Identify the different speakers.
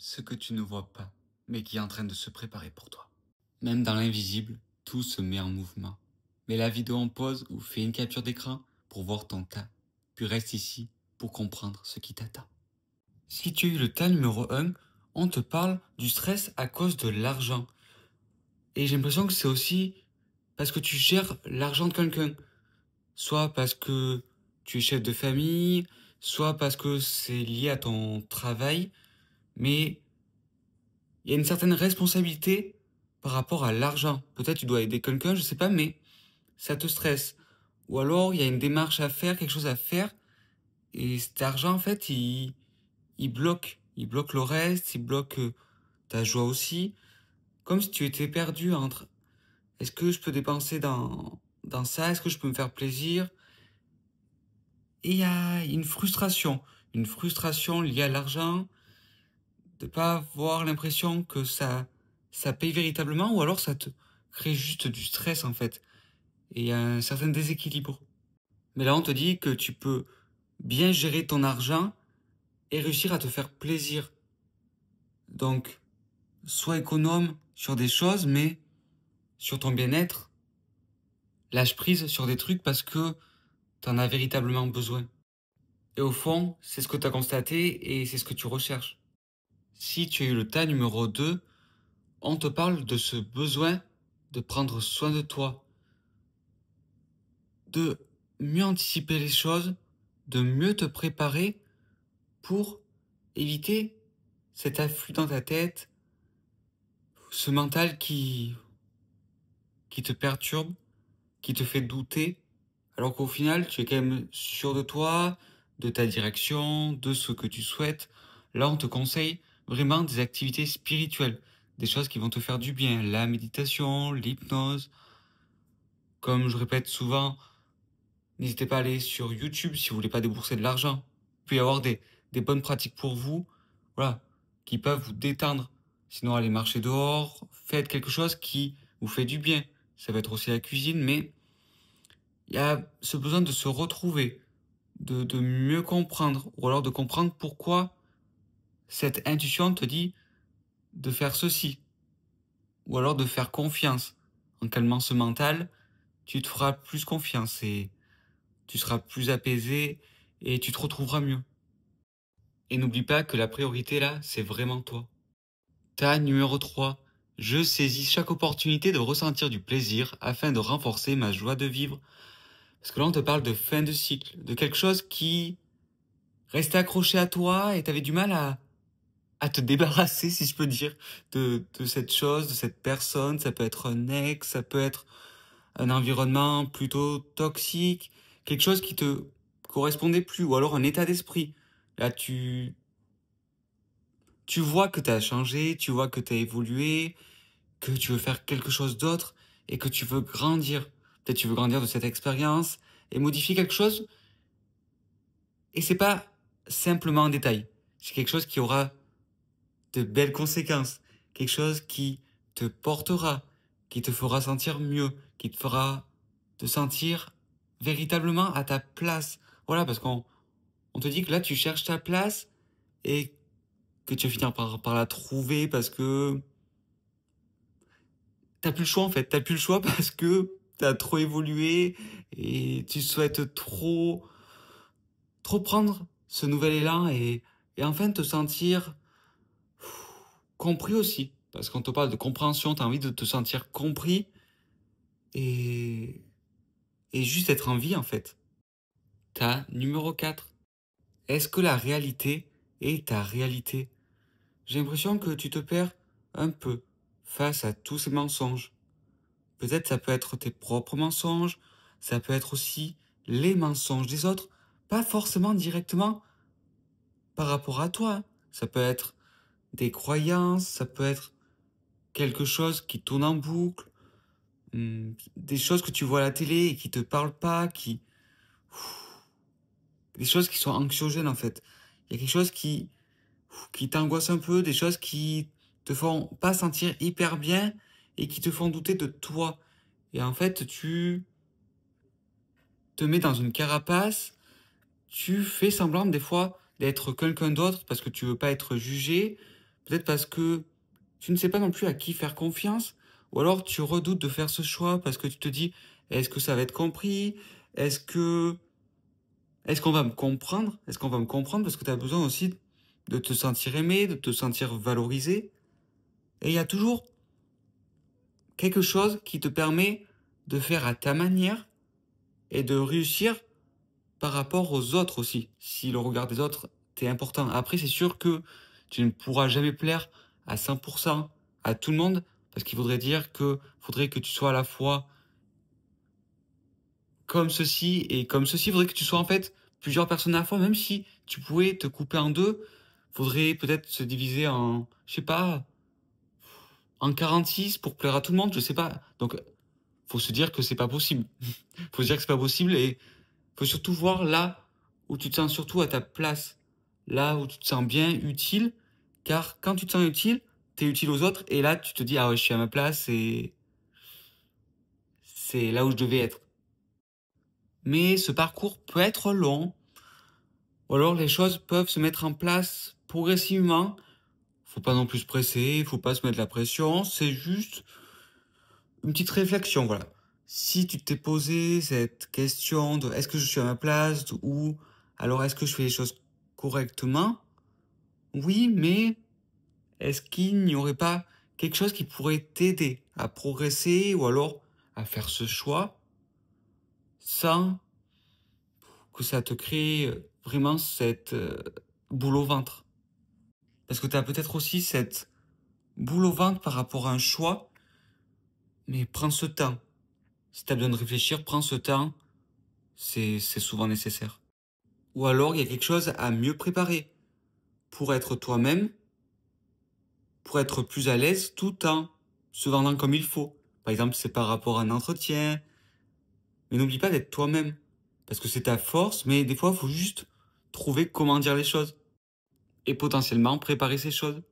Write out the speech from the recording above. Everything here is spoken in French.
Speaker 1: ce que tu ne vois pas, mais qui est en train de se préparer pour toi. Même dans l'invisible, tout se met en mouvement. Mets la vidéo en pause ou fais une capture d'écran pour voir ton tas, puis reste ici pour comprendre ce qui t'attend. Si tu as eu le tas numéro 1, on te parle du stress à cause de l'argent. Et j'ai l'impression que c'est aussi parce que tu gères l'argent de quelqu'un. Soit parce que tu es chef de famille, soit parce que c'est lié à ton travail. Mais il y a une certaine responsabilité par rapport à l'argent. Peut-être tu dois aider quelqu'un, je sais pas, mais ça te stresse. Ou alors il y a une démarche à faire, quelque chose à faire, et cet argent, en fait, il bloque. Il bloque le reste, il bloque ta joie aussi. Comme si tu étais perdu entre est-ce que je peux dépenser dans ça, est-ce que je peux me faire plaisir? Et il y a une frustration liée à l'argent, de pas avoir l'impression que ça paye véritablement, ou alors ça te crée juste du stress en fait. Et il y a un certain déséquilibre. Mais là, on te dit que tu peux bien gérer ton argent et réussir à te faire plaisir. Donc, sois économe sur des choses, mais sur ton bien-être, lâche prise sur des trucs parce que t'en as véritablement besoin. Et au fond, c'est ce que tu as constaté et c'est ce que tu recherches. Si tu as eu le tas numéro 2, on te parle de ce besoin de prendre soin de toi, de mieux anticiper les choses, de mieux te préparer pour éviter cet afflux dans ta tête, ce mental qui te perturbe, qui te fait douter, alors qu'au final, tu es quand même sûr de toi, de ta direction, de ce que tu souhaites. Là, on te conseille vraiment des activités spirituelles, des choses qui vont te faire du bien, la méditation, l'hypnose. Comme je répète souvent, n'hésitez pas à aller sur YouTube si vous voulez pas débourser de l'argent. Il peut y avoir des bonnes pratiques pour vous, voilà, qui peuvent vous détendre. Sinon, allez marcher dehors, faites quelque chose qui vous fait du bien. Ça va être aussi la cuisine, mais il y a ce besoin de se retrouver, de mieux comprendre, ou alors de comprendre pourquoi cette intuition te dit de faire ceci, ou alors de faire confiance. En calmant ce mental, tu te feras plus confiance et tu seras plus apaisé et tu te retrouveras mieux. Et n'oublie pas que la priorité là, c'est vraiment toi. Ta numéro 3. Je saisis chaque opportunité de ressentir du plaisir afin de renforcer ma joie de vivre. Parce que là, on te parle de fin de cycle, de quelque chose qui restait accroché à toi et t'avais du mal à te débarrasser, si je peux dire, de cette chose, de cette personne. Ça peut être un ex, ça peut être un environnement plutôt toxique, quelque chose qui te correspondait plus, ou alors un état d'esprit. Là, tu vois que t'as changé, tu vois que t'as évolué, que tu veux faire quelque chose d'autre et que tu veux grandir. Peut-être tu veux grandir de cette expérience et modifier quelque chose. Et c'est pas simplement un détail. C'est quelque chose qui aura de belles conséquences. Quelque chose qui te portera, qui te fera sentir mieux, qui te fera te sentir véritablement à ta place. Voilà, parce qu'on te dit que là, tu cherches ta place et que tu vas finir par la trouver parce que t'as plus le choix en fait. T'as plus le choix parce que t'as trop évolué et tu souhaites trop prendre ce nouvel élan et enfin te sentir compris aussi. Parce qu'on te parle de compréhension, t'as envie de te sentir compris et, et juste être en vie en fait. Ta numéro 4. Est-ce que la réalité est ta réalité? J'ai l'impression que tu te perds un peu face à tous ces mensonges. Peut-être ça peut être tes propres mensonges, ça peut être aussi les mensonges des autres, pas forcément directement par rapport à toi, hein. Ça peut être des croyances, ça peut être quelque chose qui tourne en boucle, des choses que tu vois à la télé et qui te parlent pas, des choses qui sont anxiogènes en fait. Il y a quelque chose qui t'angoisse un peu, des choses qui te font pas sentir hyper bien et qui te font douter de toi. Et en fait, tu te mets dans une carapace, tu fais semblant des fois d'être quelqu'un d'autre parce que tu veux pas être jugé, peut-être parce que tu ne sais pas non plus à qui faire confiance, ou alors tu redoutes de faire ce choix parce que tu te dis: «Est-ce que ça va être compris? Est-ce que est-ce qu'on va me comprendre? Est-ce qu'on va me comprendre?» parce que tu as besoin aussi de te sentir aimé, de te sentir valorisé et il y a toujours quelque chose qui te permet de faire à ta manière et de réussir par rapport aux autres aussi. Si le regard des autres t'est important. Après, c'est sûr que tu ne pourras jamais plaire à 100% à tout le monde, parce qu'il faudrait dire que faudrait que tu sois à la fois comme ceci et comme ceci. Il faudrait que tu sois en fait plusieurs personnes à la fois, même si tu pouvais te couper en deux. Faudrait peut-être se diviser en, je sais pas, en 46 pour plaire à tout le monde, je sais pas. Donc, faut se dire que c'est pas possible. Faut se dire que c'est pas possible et faut surtout voir là où tu te sens surtout à ta place, là où tu te sens bien utile, car quand tu te sens utile, tu es utile aux autres et là tu te dis: «Ah ouais, je suis à ma place et c'est là où je devais être». Mais ce parcours peut être long, ou alors les choses peuvent se mettre en place progressivement. Faut pas non plus se presser, faut pas se mettre la pression, c'est juste une petite réflexion, voilà. Si tu t'es posé cette question de: «Est-ce que je suis à ma place?» ou alors: «Est-ce que je fais les choses correctement?» Oui, mais est-ce qu'il n'y aurait pas quelque chose qui pourrait t'aider à progresser ou alors à faire ce choix sans que ça te crée vraiment cette boule au ventre? Parce que tu as peut-être aussi cette boule au ventre par rapport à un choix, mais prends ce temps. Si tu as besoin de réfléchir, prends ce temps, c'est souvent nécessaire. Ou alors il y a quelque chose à mieux préparer pour être toi-même, pour être plus à l'aise tout en se vendant comme il faut. Par exemple, c'est par rapport à un entretien, mais n'oublie pas d'être toi-même. Parce que c'est ta force, mais des fois, il faut juste trouver comment dire les choses. Et potentiellement préparer ces choses.